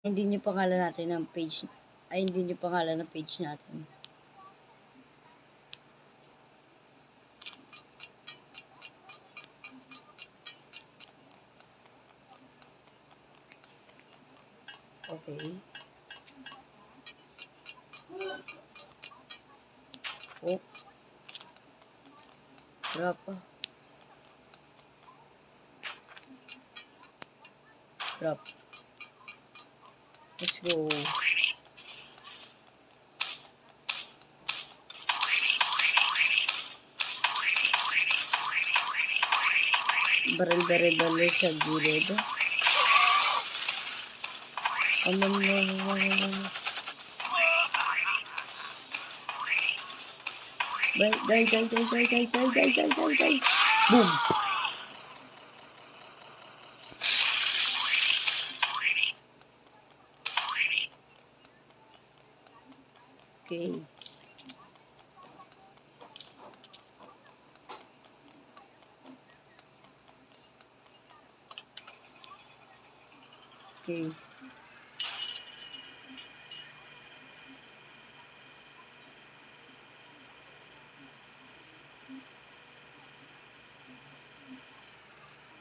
Hindi niyo pangalan natin ng page, ay hindi niyo pangalan ng page natin. Okay. Oh. Berapa? Drop. Let's go. Baril sa gilid. Die. Boom. Okay. Okay.